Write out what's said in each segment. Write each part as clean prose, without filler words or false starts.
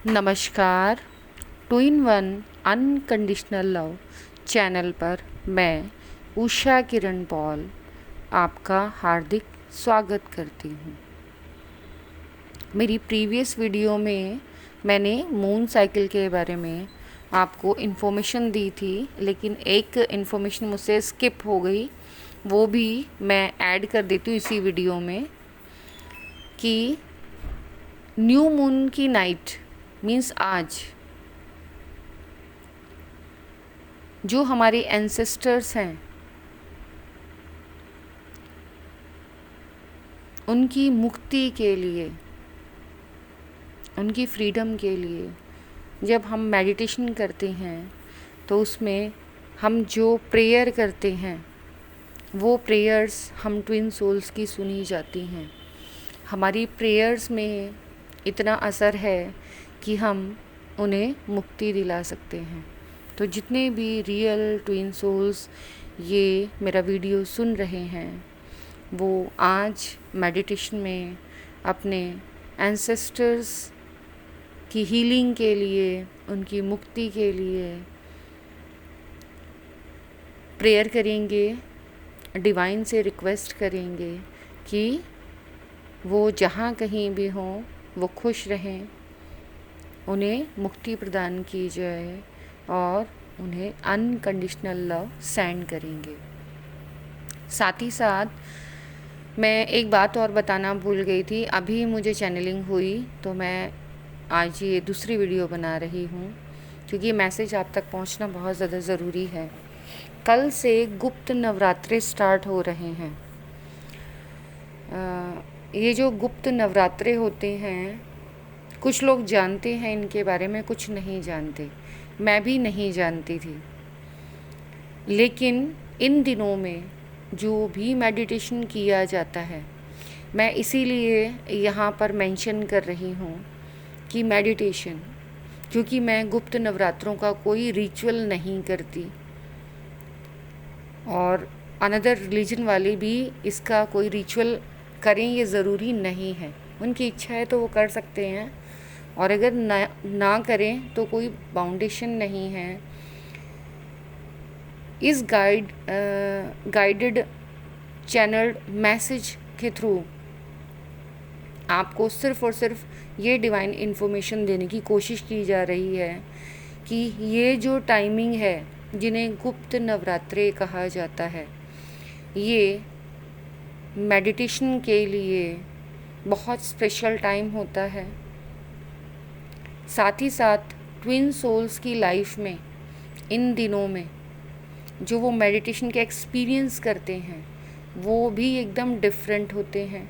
नमस्कार। Two in one unconditional love channel पर मैं उषा किरण पॉल आपका हार्दिक स्वागत करती हूँ। मेरी प्रीवियस वीडियो में मैंने मून साइकिल के बारे में आपको इन्फॉर्मेशन दी थी, लेकिन एक इन्फॉर्मेशन मुझसे स्किप हो गई। वो भी मैं ऐड कर देती हूँ इसी वीडियो में कि न्यू मून की नाइट मीन्स आज जो हमारे एंसेस्टर्स हैं उनकी मुक्ति के लिए, उनकी फ्रीडम के लिए जब हम मेडिटेशन करते हैं तो उसमें हम जो प्रेयर करते हैं वो प्रेयर्स हम ट्विन सोल्स की सुनी जाती हैं। हमारी प्रेयर्स में इतना असर है कि हम उन्हें मुक्ति दिला सकते हैं। तो जितने भी रियल ट्विन सोल्स ये मेरा वीडियो सुन रहे हैं वो आज मेडिटेशन में अपने एंसेस्टर्स की हीलिंग के लिए, उनकी मुक्ति के लिए प्रेयर करेंगे, डिवाइन से रिक्वेस्ट करेंगे कि वो जहाँ कहीं भी हों वो खुश रहें, उन्हें मुक्ति प्रदान की जाए और उन्हें अनकंडीशनल लव सेंड करेंगे। साथ ही साथ मैं एक बात और बताना भूल गई थी। अभी मुझे चैनलिंग हुई तो मैं आज ये दूसरी वीडियो बना रही हूँ क्योंकि मैसेज आप तक पहुँचना बहुत ज़्यादा ज़रूरी है। कल से गुप्त नवरात्रे स्टार्ट हो रहे हैं। ये जो गुप्त नवरात्रे होते हैं, कुछ लोग जानते हैं इनके बारे में, कुछ नहीं जानते। मैं भी नहीं जानती थी, लेकिन इन दिनों में जो भी मेडिटेशन किया जाता है, मैं इसीलिए यहाँ पर मेंशन कर रही हूँ कि मेडिटेशन, क्योंकि मैं गुप्त नवरात्रों का कोई रिचुअल नहीं करती और अनदर रिलीजन वाले भी इसका कोई रिचुअल करें ये ज़रूरी नहीं है। उनकी इच्छा है तो वो कर सकते हैं और अगर ना करें तो कोई बाउंडेशन नहीं है। इस गाइडेड चैनल्ड मैसेज के थ्रू आपको सिर्फ़ और सिर्फ ये डिवाइन इन्फॉर्मेशन देने की कोशिश की जा रही है कि ये जो टाइमिंग है, जिन्हें गुप्त नवरात्रे कहा जाता है, ये मेडिटेशन के लिए बहुत स्पेशल टाइम होता है। साथ ही साथ ट्विन सोल्स की लाइफ में इन दिनों में जो वो मेडिटेशन के एक्सपीरियंस करते हैं वो भी एकदम डिफरेंट होते हैं।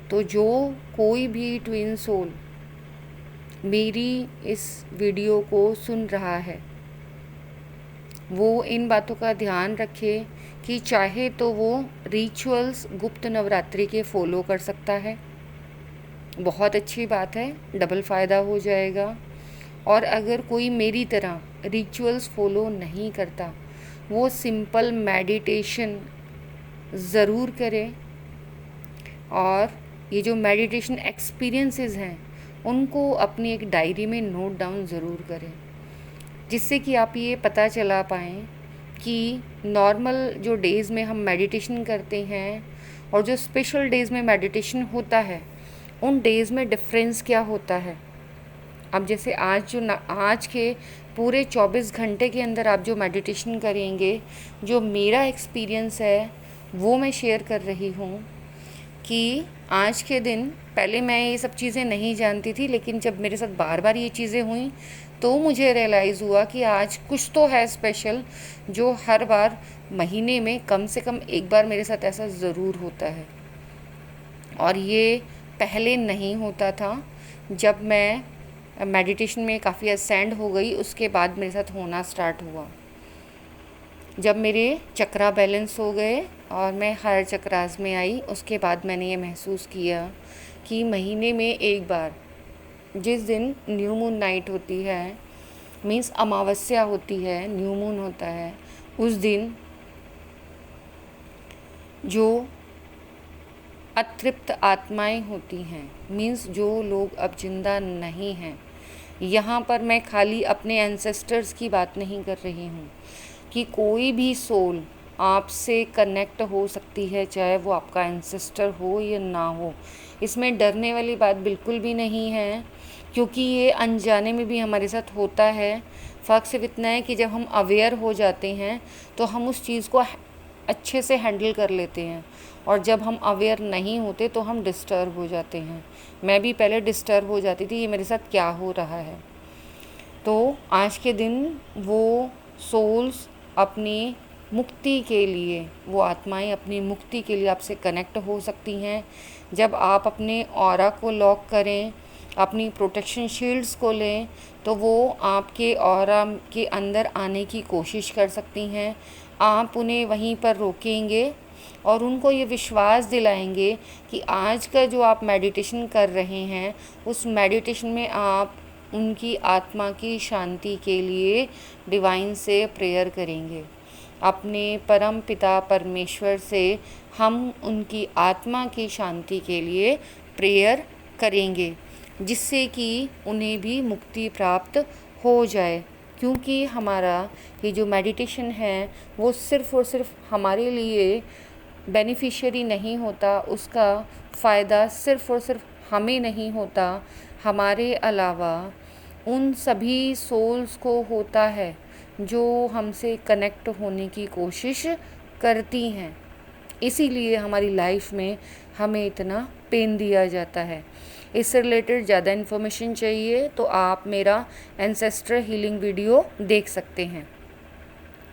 तो जो कोई भी ट्विन सोल मेरी इस वीडियो को सुन रहा है वो इन बातों का ध्यान रखे कि चाहे तो वो रिचुअल्स गुप्त नवरात्रि के फॉलो कर सकता है, बहुत अच्छी बात है, डबल फ़ायदा हो जाएगा। और अगर कोई मेरी तरह रिचुअल्स फॉलो नहीं करता, वो सिंपल मेडिटेशन ज़रूर करे और ये जो मेडिटेशन एक्सपीरियंसेस हैं उनको अपनी एक डायरी में नोट डाउन ज़रूर करें, जिससे कि आप ये पता चला पाएँ कि नॉर्मल जो डेज़ में हम मेडिटेशन करते हैं और जो स्पेशल डेज़ में मेडिटेशन होता है, उन डेज़ में डिफरेंस क्या होता है। अब जैसे आज के पूरे 24 घंटे के अंदर आप जो मेडिटेशन करेंगे, जो मेरा एक्सपीरियंस है वो मैं शेयर कर रही हूँ कि आज के दिन, पहले मैं ये सब चीज़ें नहीं जानती थी, लेकिन जब मेरे साथ बार बार ये चीज़ें हुई तो मुझे रियलाइज़ हुआ कि आज कुछ तो है स्पेशल, जो हर बार महीने में कम से कम एक बार मेरे साथ ऐसा ज़रूर होता है। और ये पहले नहीं होता था। जब मैं मेडिटेशन में काफ़ी असेंड हो गई उसके बाद मेरे साथ होना स्टार्ट हुआ। जब मेरे चक्रा बैलेंस हो गए और मैं हर चक्रास में आई, उसके बाद मैंने ये महसूस किया कि महीने में एक बार, जिस दिन न्यू मून नाइट होती है, मीन्स अमावस्या होती है, न्यू मून होता है, उस दिन जो अतृप्त आत्माएं होती हैं, मीन्स जो लोग अब जिंदा नहीं हैं। यहाँ पर मैं खाली अपने एंसेस्टर्स की बात नहीं कर रही हूँ कि कोई भी सोल आपसे कनेक्ट हो सकती है, चाहे वो आपका एंसेस्टर हो या ना हो। इसमें डरने वाली बात बिल्कुल भी नहीं है, क्योंकि ये अनजाने में भी हमारे साथ होता है। फ़र्क सिर्फ इतना है कि जब हम अवेयर हो जाते हैं तो हम उस चीज़ को अच्छे से हैंडल कर लेते हैं, और जब हम अवेयर नहीं होते तो हम डिस्टर्ब हो जाते हैं। मैं भी पहले डिस्टर्ब हो जाती थी, ये मेरे साथ क्या हो रहा है। तो आज के दिन वो सोल्स अपनी मुक्ति के लिए, वो आत्माएं अपनी मुक्ति के लिए आपसे कनेक्ट हो सकती हैं। जब आप अपने ऑरा को लॉक करें, अपनी प्रोटेक्शन शील्ड्स को लें, तो वो आपके ऑरा के अंदर आने की कोशिश कर सकती हैं। आप उन्हें वहीं पर रोकेंगे और उनको ये विश्वास दिलाएंगे कि आज का जो आप मेडिटेशन कर रहे हैं, उस मेडिटेशन में आप उनकी आत्मा की शांति के लिए डिवाइन से प्रेयर करेंगे। अपने परम पिता परमेश्वर से हम उनकी आत्मा की शांति के लिए प्रेयर करेंगे, जिससे कि उन्हें भी मुक्ति प्राप्त हो जाए। क्योंकि हमारा ये जो मेडिटेशन है वो सिर्फ़ और सिर्फ हमारे लिए बेनिफिशियरी नहीं होता, उसका फ़ायदा सिर्फ़ और सिर्फ हमें नहीं होता, हमारे अलावा उन सभी सोल्स को होता है जो हमसे कनेक्ट होने की कोशिश करती हैं। इसीलिए हमारी लाइफ में हमें इतना पेन दिया जाता है। इससे रिलेटेड ज़्यादा इन्फॉर्मेशन चाहिए तो आप मेरा एंसेस्टर हीलिंग वीडियो देख सकते हैं।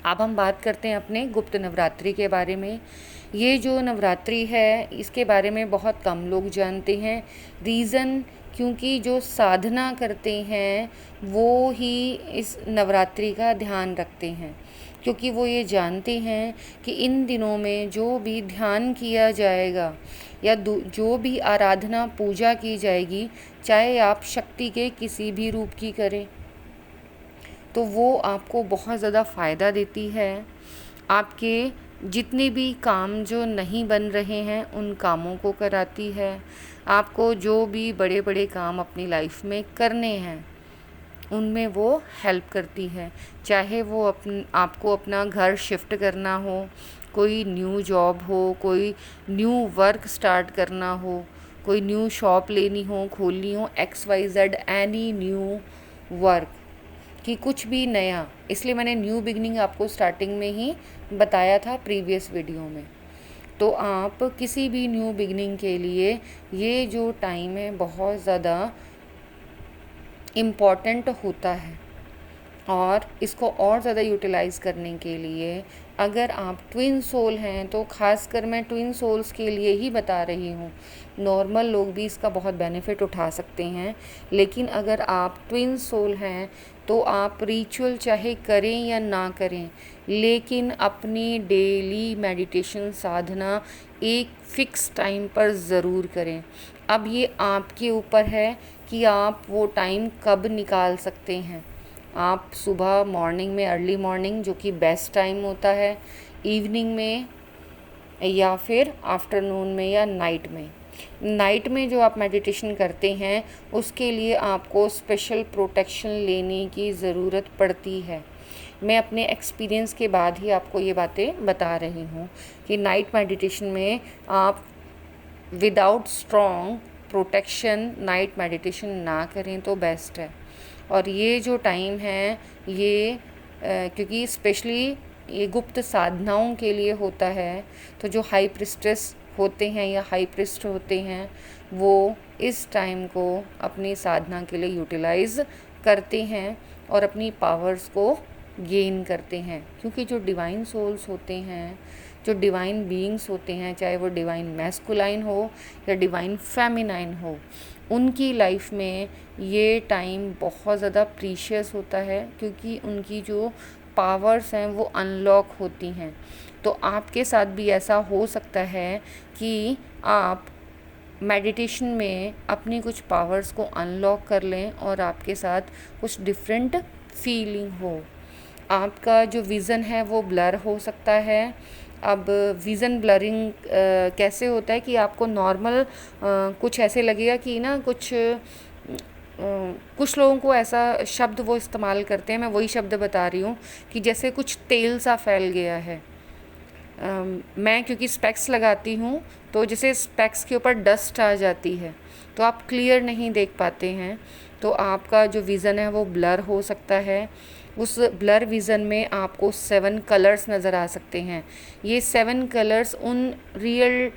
अब हम बात करते हैं अपने गुप्त नवरात्रि के बारे में। ये जो नवरात्रि है इसके बारे में बहुत कम लोग जानते हैं। रीज़न क्योंकि जो साधना करते हैं वो ही इस नवरात्रि का ध्यान रखते हैं, क्योंकि वो ये जानते हैं कि इन दिनों में जो भी ध्यान किया जाएगा या जो भी आराधना पूजा की जाएगी, चाहे आप शक्ति के किसी भी रूप की करें, तो वो आपको बहुत ज़्यादा फ़ायदा देती है। आपके जितने भी काम जो नहीं बन रहे हैं उन कामों को कराती है। आपको जो भी बड़े बड़े काम अपनी लाइफ में करने हैं उनमें वो हेल्प करती है। चाहे वो आपको अपना घर शिफ्ट करना हो, कोई न्यू जॉब हो, कोई न्यू वर्क स्टार्ट करना हो, कोई न्यू शॉप लेनी हो, खोलनी हो, XYZ एनी न्यू वर्क कि कुछ भी नया। इसलिए मैंने न्यू बिगनिंग आपको स्टार्टिंग में ही बताया था प्रीवियस वीडियो में। तो आप किसी भी न्यू बिगनिंग के लिए ये जो टाइम है बहुत ज़्यादा इम्पॉर्टेंट होता है, और इसको और ज़्यादा यूटिलाइज़ करने के लिए अगर आप ट्विन सोल हैं तो ख़ासकर मैं ट्विन सोल्स के लिए ही बता रही हूँ। नॉर्मल लोग भी इसका बहुत बेनिफिट उठा सकते हैं, लेकिन अगर आप ट्विन सोल हैं तो आप रिचुअल चाहे करें या ना करें, लेकिन अपनी डेली मेडिटेशन साधना एक फ़िक्स टाइम पर ज़रूर करें। अब ये आपके ऊपर है कि आप वो टाइम कब निकाल सकते हैं। आप सुबह मॉर्निंग में, अर्ली मॉर्निंग जो कि बेस्ट टाइम होता है, इवनिंग में, या फिर आफ्टरनून में या नाइट में। नाइट में जो आप मेडिटेशन करते हैं उसके लिए आपको स्पेशल प्रोटेक्शन लेने की ज़रूरत पड़ती है। मैं अपने एक्सपीरियंस के बाद ही आपको ये बातें बता रही हूँ कि नाइट मेडिटेशन में आप without strong protection night meditation ना करें तो बेस्ट है। और ये जो टाइम है ये क्योंकि स्पेशली ये गुप्त साधनाओं के लिए होता है, तो जो हाई प्रिस्टेस होते हैं या हाई प्रिस्ट होते हैं वो इस टाइम को अपनी साधना के लिए यूटिलाइज़ करते हैं और अपनी पावर्स को गेन करते हैं। क्योंकि जो डिवाइन सोल्स होते हैं, जो डिवाइन बीइंग्स होते हैं, चाहे वो डिवाइन मैस्कुलाइन हो या डिवाइन फेमिनाइन हो, उनकी लाइफ में ये टाइम बहुत ज़्यादा प्रीशियस होता है, क्योंकि उनकी जो पावर्स हैं वो अनलॉक होती हैं। तो आपके साथ भी ऐसा हो सकता है कि आप मेडिटेशन में अपनी कुछ पावर्स को अनलॉक कर लें और आपके साथ कुछ डिफरेंट फीलिंग हो। आपका जो विज़न है वो ब्लर हो सकता है, अब विज़न ब्लरिंग कैसे होता है कि आपको नॉर्मल कुछ ऐसे लगेगा कि ना कुछ लोगों को ऐसा शब्द वो इस्तेमाल करते हैं, मैं वही शब्द बता रही हूँ कि जैसे कुछ तेल सा फैल गया है। मैं क्योंकि स्पेक्स लगाती हूँ तो जैसे स्पेक्स के ऊपर डस्ट आ जाती है तो आप क्लियर नहीं देख पाते हैं, तो आपका जो विज़न है वो ब्लर हो सकता है। उस ब्लर विज़न में आपको 7 कलर्स नज़र आ सकते हैं। ये 7 कलर्स उन रियल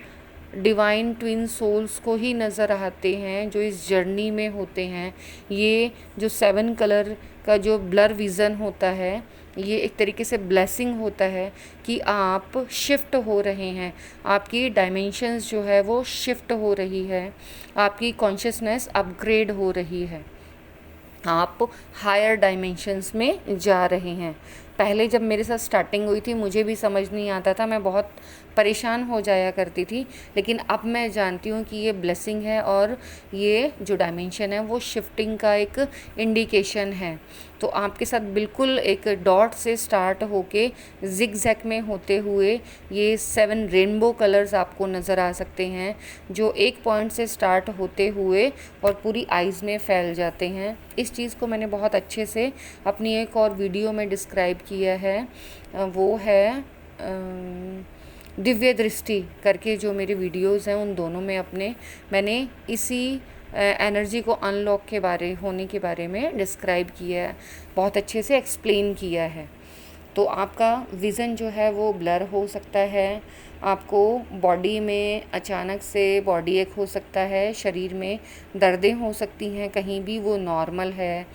डिवाइन ट्विन सोल्स को ही नज़र आते हैं जो इस जर्नी में होते हैं। ये जो 7 कलर का जो ब्लर विज़न होता है, ये एक तरीके से ब्लेसिंग होता है कि आप शिफ्ट हो रहे हैं, आपकी डायमेंशंस जो है वो शिफ्ट हो रही है, आपकी कॉन्शियसनेस अपग्रेड हो रही है, आप हायर डायमेंशंस में जा रहे हैं। पहले जब मेरे साथ स्टार्टिंग हुई थी मुझे भी समझ नहीं आता था, मैं बहुत परेशान हो जाया करती थी, लेकिन अब मैं जानती हूँ कि ये ब्लेसिंग है और ये जो डायमेंशन है वो शिफ्टिंग का एक इंडिकेशन है। तो आपके साथ बिल्कुल एक डॉट से स्टार्ट होके जिगजैग में होते हुए ये 7 रेनबो कलर्स आपको नज़र आ सकते हैं, जो एक पॉइंट से स्टार्ट होते हुए और पूरी आइज़ में फैल जाते हैं। इस चीज़ को मैंने बहुत अच्छे से अपनी एक और वीडियो में डिस्क्राइब किया है, वो है दिव्य दृष्टि करके जो मेरी वीडियोस हैं उन दोनों में मैंने इसी एनर्जी को अनलॉक होने के बारे में डिस्क्राइब किया है, बहुत अच्छे से एक्सप्लेन किया है। तो आपका विज़न जो है वो ब्लर हो सकता है, आपको बॉडी में अचानक से बॉडी एक हो सकता है, शरीर में दर्दें हो सकती हैं, कहीं भी वो नॉर्मल है।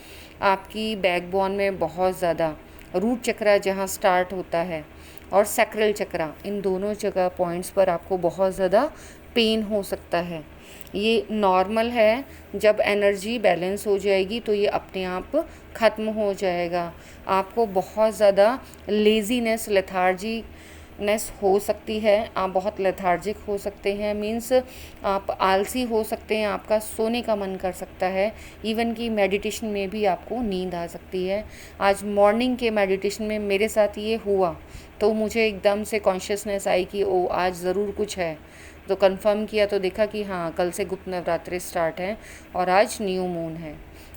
आपकी बैकबोन में बहुत ज़्यादा रूट चक्रा जहाँ स्टार्ट होता है और सैक्रल चक्रा, इन दोनों जगह पॉइंट्स पर आपको बहुत ज़्यादा पेन हो सकता है। ये नॉर्मल है, जब एनर्जी बैलेंस हो जाएगी तो ये अपने आप ख़त्म हो जाएगा। आपको बहुत ज़्यादा लेज़ीनेस, लेथार्जीनेस हो सकती है, आप बहुत लेथार्जिक हो सकते हैं, मीन्स आप आलसी हो सकते हैं, आपका सोने का मन कर सकता है, इवन कि मेडिटेशन में भी आपको नींद आ सकती है। आज मॉर्निंग के मेडिटेशन में मेरे साथ ये हुआ तो मुझे एकदम से कॉन्शियसनेस आई कि ओ आज ज़रूर कुछ है, तो कंफर्म किया तो देखा कि हाँ कल से गुप्त नवरात्रि स्टार्ट है और आज न्यू मून है।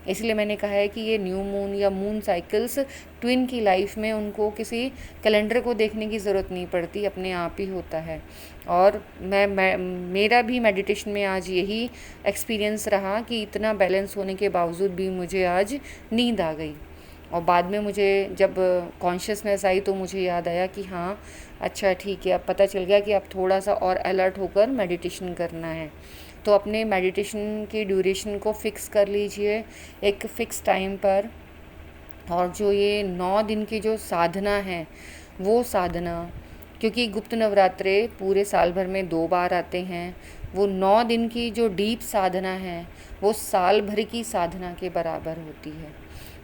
इसलिए मैंने कहा है कि ये न्यू मून या मून साइकिल्स ट्विन की लाइफ में उनको किसी कैलेंडर को देखने की ज़रूरत नहीं पड़ती, अपने आप ही होता है। और मेरा भी मेडिटेशन में आज यही एक्सपीरियंस रहा कि इतना बैलेंस होने के बावजूद भी मुझे आज नींद आ गई। और बाद में मुझे जब कॉन्शियसनेस आई तो मुझे याद आया कि हाँ अच्छा ठीक है, अब पता चल गया कि अब थोड़ा सा और अलर्ट होकर मेडिटेशन करना है। तो अपने मेडिटेशन की ड्यूरेशन को फ़िक्स कर लीजिए एक फ़िक्स टाइम पर। और जो ये 9 दिन की जो साधना है वो साधना, क्योंकि गुप्त नवरात्रे पूरे साल भर में 2 बार आते हैं, वो 9 दिन की जो डीप साधना है वो साल भर की साधना के बराबर होती है।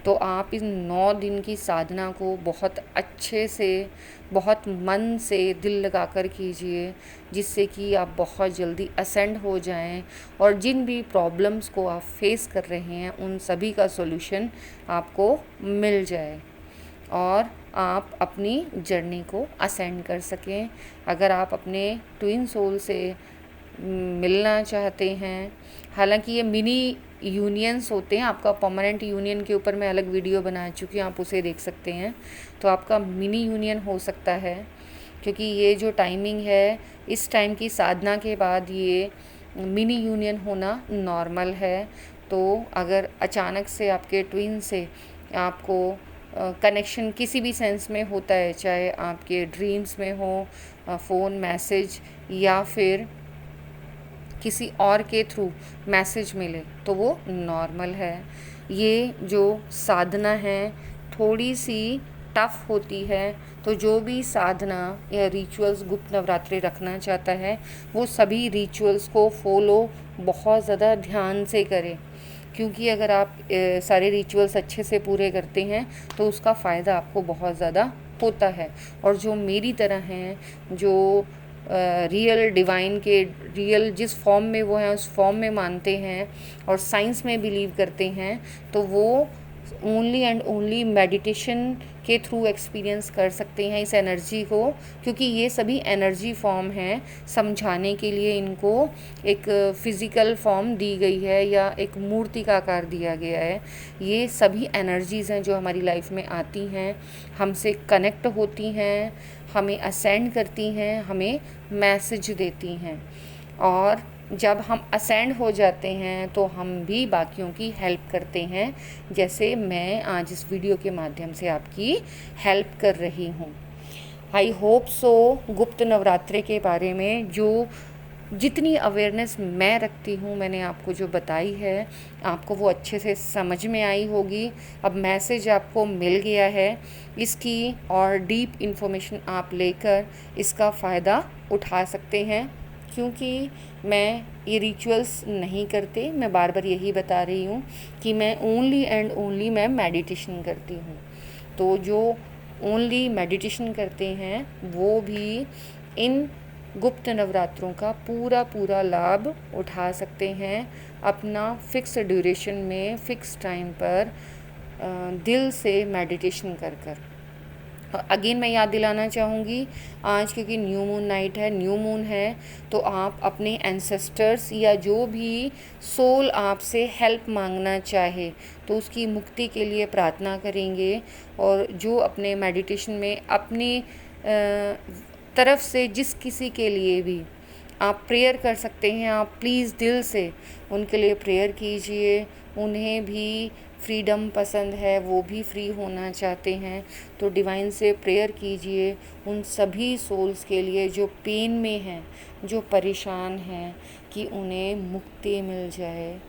तो आप इस 9 दिन की साधना को बहुत अच्छे से, बहुत मन से, दिल लगाकर कीजिए, जिससे कि आप बहुत जल्दी असेंड हो जाएं और जिन भी प्रॉब्लम्स को आप फेस कर रहे हैं उन सभी का सॉल्यूशन आपको मिल जाए और आप अपनी जर्नी को असेंड कर सकें। अगर आप अपने ट्विन सोल से मिलना चाहते हैं, हालांकि ये मिनी यूनियंस होते हैं, आपका परमानेंट यूनियन के ऊपर मैं अलग वीडियो बना चुकी हूँ, आप उसे देख सकते हैं। तो आपका मिनी यूनियन हो सकता है, क्योंकि ये जो टाइमिंग है इस टाइम की साधना के बाद ये मिनी यूनियन होना नॉर्मल है। तो अगर अचानक से आपके ट्विन से आपको कनेक्शन किसी भी सेंस में होता है, चाहे आपके ड्रीम्स में हो, फ़ोन मैसेज या फिर किसी और के थ्रू मैसेज मिले, तो वो नॉर्मल है। ये जो साधना है थोड़ी सी टफ होती है, तो जो भी साधना या रिचुअल्स गुप्त नवरात्रि रखना चाहता है वो सभी रिचुअल्स को फॉलो बहुत ज़्यादा ध्यान से करें, क्योंकि अगर आप सारे रिचुअल्स अच्छे से पूरे करते हैं तो उसका फ़ायदा आपको बहुत ज़्यादा होता है। और जो मेरी तरह हैं, जो रियल डिवाइन के रियल जिस फॉर्म में वो हैं उस फॉर्म में मानते हैं और साइंस में बिलीव करते हैं, तो वो ओनली एंड ओनली मेडिटेशन के थ्रू एक्सपीरियंस कर सकते हैं इस एनर्जी को, क्योंकि ये सभी एनर्जी फॉर्म हैं। समझाने के लिए इनको एक फिज़िकल फॉर्म दी गई है या एक मूर्ति का आकार दिया गया है। ये सभी एनर्जीज़ हैं जो हमारी लाइफ में आती हैं, हमसे कनेक्ट होती हैं, हमें असेंड करती हैं, हमें मैसेज देती हैं। और जब हम असेंड हो जाते हैं तो हम भी बाकियों की हेल्प करते हैं, जैसे मैं आज इस वीडियो के माध्यम से आपकी हेल्प कर रही हूँ। आई होप सो गुप्त नवरात्रि के बारे में जो जितनी अवेयरनेस मैं रखती हूँ, मैंने आपको जो बताई है, आपको वो अच्छे से समझ में आई होगी। अब मैसेज आपको मिल गया है, इसकी और डीप इन्फॉर्मेशन आप लेकर इसका फ़ायदा उठा सकते हैं। क्योंकि मैं ये रिचुअल्स नहीं करते, मैं बार बार यही बता रही हूँ कि मैं ओनली एंड ओनली मैं मेडिटेशन करती हूँ। तो जो ओनली मेडिटेशन करते हैं वो भी इन गुप्त नवरात्रों का पूरा पूरा लाभ उठा सकते हैं, अपना फिक्स ड्यूरेशन में फिक्स टाइम पर दिल से मेडिटेशन कर कर। अगेन मैं याद दिलाना चाहूँगी, आज क्योंकि न्यू मून नाइट है, न्यू मून है, तो आप अपने एंसेस्टर्स या जो भी सोल आपसे हेल्प मांगना चाहे तो उसकी मुक्ति के लिए प्रार्थना करेंगे। और जो अपने मेडिटेशन में अपनी तरफ से जिस किसी के लिए भी आप प्रेयर कर सकते हैं, आप प्लीज़ दिल से उनके लिए प्रेयर कीजिए। उन्हें भी फ्रीडम पसंद है, वो भी फ्री होना चाहते हैं, तो डिवाइन से प्रेयर कीजिए उन सभी सोल्स के लिए जो पेन में हैं, जो परेशान हैं, कि उन्हें मुक्ति मिल जाए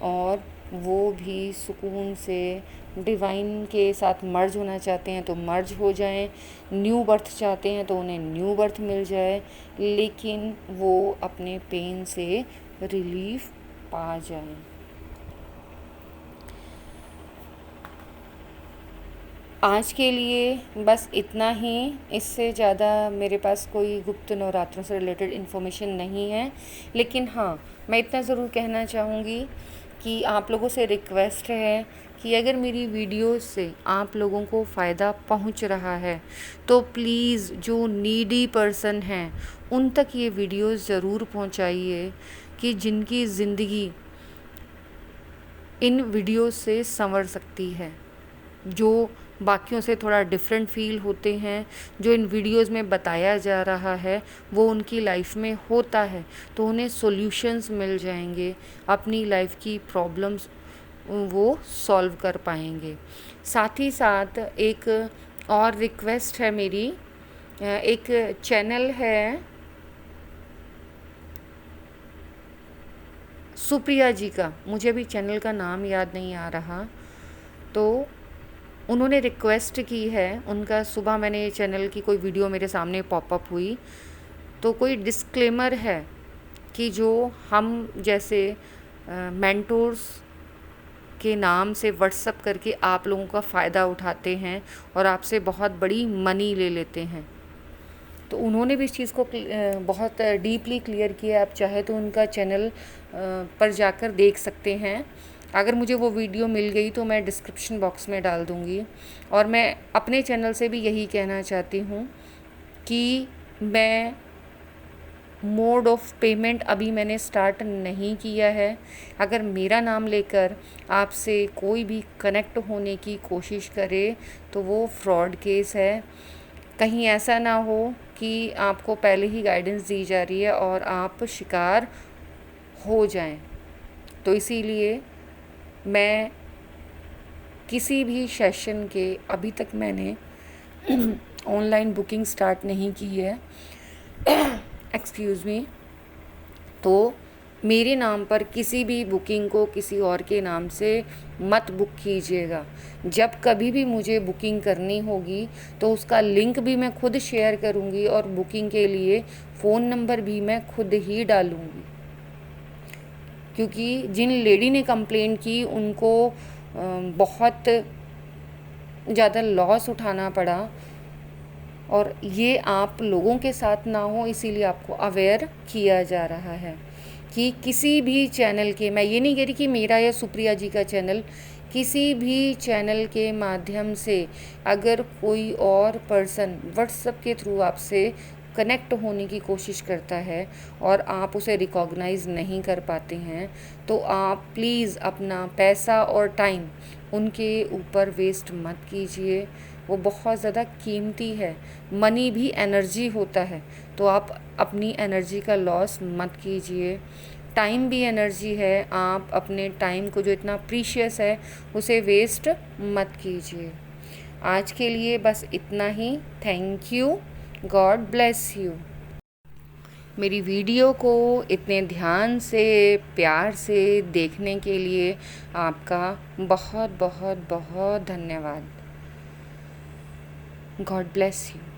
और वो भी सुकून से डिवाइन के साथ मर्ज होना चाहते हैं तो मर्ज हो जाएं, न्यू बर्थ चाहते हैं तो उन्हें न्यू बर्थ मिल जाए, लेकिन वो अपने पेन से रिलीफ पा जाएं। आज के लिए बस इतना ही, इससे ज़्यादा मेरे पास कोई गुप्त नवरात्रों से रिलेटेड इन्फॉर्मेशन नहीं है। लेकिन हाँ, मैं इतना ज़रूर कहना चाहूँगी कि आप लोगों से रिक्वेस्ट है कि अगर मेरी वीडियोस से आप लोगों को फ़ायदा पहुंच रहा है तो प्लीज़ जो नीडी पर्सन हैं उन तक ये वीडियोस ज़रूर पहुंचाइए, कि जिनकी ज़िंदगी इन वीडियोस से संवर सकती है, जो बाकियों से थोड़ा डिफरेंट फील होते हैं, जो इन वीडियोस में बताया जा रहा है वो उनकी लाइफ में होता है, तो उन्हें सॉल्यूशंस मिल जाएंगे, अपनी लाइफ की प्रॉब्लम्स वो सॉल्व कर पाएंगे। साथ ही साथ एक और रिक्वेस्ट है मेरी, एक चैनल है सुप्रिया जी का, मुझे अभी चैनल का नाम याद नहीं आ रहा, तो उन्होंने रिक्वेस्ट की है, उनका सुबह मैंने चैनल की कोई वीडियो मेरे सामने पॉपअप हुई, तो कोई डिस्क्लेमर है कि जो हम जैसे मेंटोर्स के नाम से व्हाट्सअप करके आप लोगों का फ़ायदा उठाते हैं और आपसे बहुत बड़ी मनी ले लेते हैं, तो उन्होंने भी इस चीज़ को बहुत डीपली क्लियर किया। आप चाहे तो उनका चैनल पर जाकर देख सकते हैं। अगर मुझे वो वीडियो मिल गई तो मैं डिस्क्रिप्शन बॉक्स में डाल दूँगी। और मैं अपने चैनल से भी यही कहना चाहती हूँ कि मैं मोड ऑफ़ पेमेंट अभी मैंने स्टार्ट नहीं किया है। अगर मेरा नाम लेकर आपसे कोई भी कनेक्ट होने की कोशिश करे तो वो फ्रॉड केस है। कहीं ऐसा ना हो कि आपको पहले ही गाइडेंस दी जा रही है और आप शिकार हो जाएं। तो इसीलिए मैं किसी भी सेशन के अभी तक मैंने ऑनलाइन बुकिंग स्टार्ट नहीं की है, एक्सक्यूज़ मी। तो मेरे नाम पर किसी भी बुकिंग को किसी और के नाम से मत बुक कीजिएगा। जब कभी भी मुझे बुकिंग करनी होगी तो उसका लिंक भी मैं खुद शेयर करूँगी और बुकिंग के लिए फ़ोन नंबर भी मैं खुद ही डालूँगी, क्योंकि जिन लेडी ने कंप्लेंट की उनको बहुत ज़्यादा लॉस उठाना पड़ा और ये आप लोगों के साथ ना हो, इसीलिए आपको अवेयर किया जा रहा है। कि किसी भी चैनल के, मैं ये नहीं कह रही कि मेरा या सुप्रिया जी का चैनल, किसी भी चैनल के माध्यम से अगर कोई और पर्सन व्हाट्सएप के थ्रू आपसे कनेक्ट होने की कोशिश करता है और आप उसे रिकॉग्नाइज़ नहीं कर पाते हैं, तो आप प्लीज़ अपना पैसा और टाइम उनके ऊपर वेस्ट मत कीजिए। वो बहुत ज़्यादा कीमती है। मनी भी एनर्जी होता है, तो आप अपनी एनर्जी का लॉस मत कीजिए। टाइम भी एनर्जी है, आप अपने टाइम को जो इतना प्रीशियस है उसे वेस्ट मत कीजिए। आज के लिए बस इतना ही। Thank you. God bless you. मेरी वीडियो को इतने ध्यान से, प्यार से देखने के लिए आपका बहुत बहुत बहुत धन्यवाद। God bless you.